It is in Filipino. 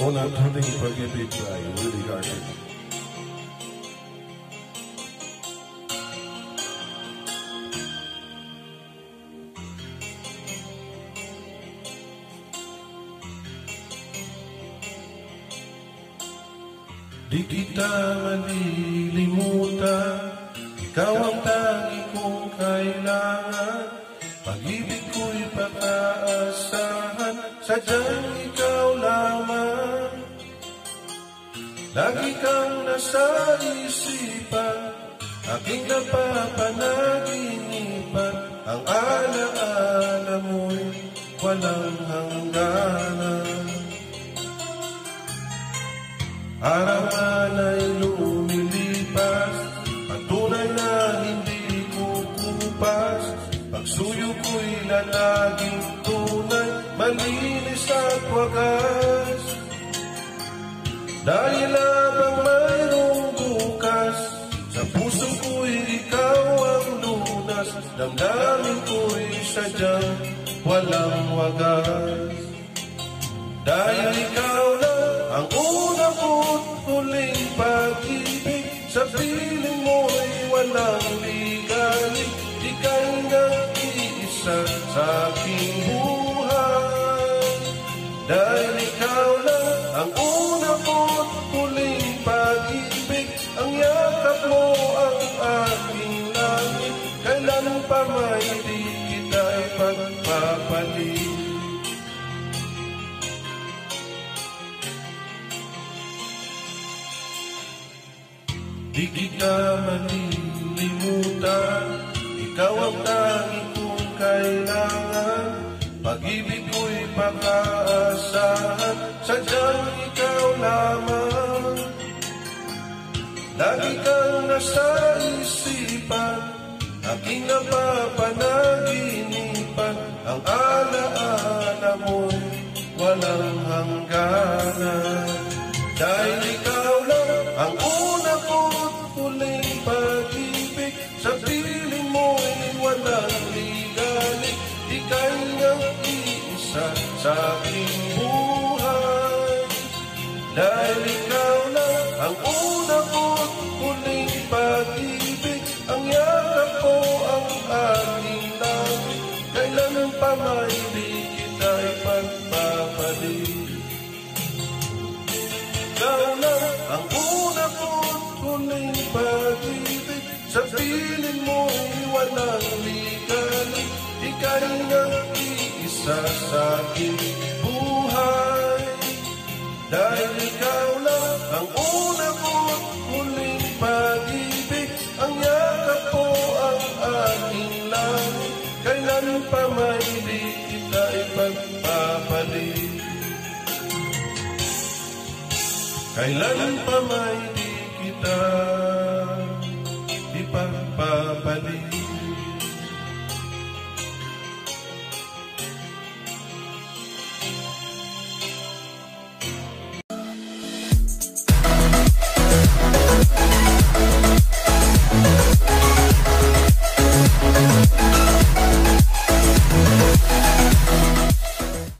Unang huling pag-ibig by Willie Garvin. Di kita malilimutan, ikaw ang tangi kong kailangan. Pag-ibig ko'y pag-aasahan, sadyang ikaw lamang. Lagi kang nasa isipan, aking napapanaginipan. Ang alaala mo'y walang hangganan. Araw ay lumilipas, patunay na hindi kukupas. Pagsuyo ko'y lalaging tunay, malinis at wagas. Dahil habang mayroong bukas, sa puso ko'y ikaw ang lunas. Damdamin ko'y sadyang walang wagas. Dahil ikaw lang ang una ko't huling pag-ibig, sa piling mo'y walang ligalig. Ika'y nag-iisa sa aking buhay. Dahil ikaw lang ang una ko't huling pag-ibig, ang yakap mo ang aking langit. Kailan pa may di kita ipagpapalit. Di kita malilimutan, ikaw ang tanging kong kailangan. Pag-ibig ko'y pag-aasahan, sadyang ikaw lamang. Lagi kang nasa isipan, aking napapanaginipan. Ang alaala mo'y walang hangganan. Dahil ikaw lang ang una ko't huling pag-ibig, sa piling mo'y walang ligalig. Ika'y nag-iisa sa aking buhay. Dahil ikaw lang ang una ko't huling pag-ibig, ang yakap ko ang aking langit. Kailan pa may di kita ipagpapalit. Ikaw lang ang una ko't huling pag-ibig, sa piling mo'y walang ligalig. Ika'y nag-iisa sa aking buhay. Dahil ikaw lang ang una ko't huling pag-ibig, ang yakap ko ang aking langit. Kailan pa may di kita ipagpapalit. Kailan pa may di kita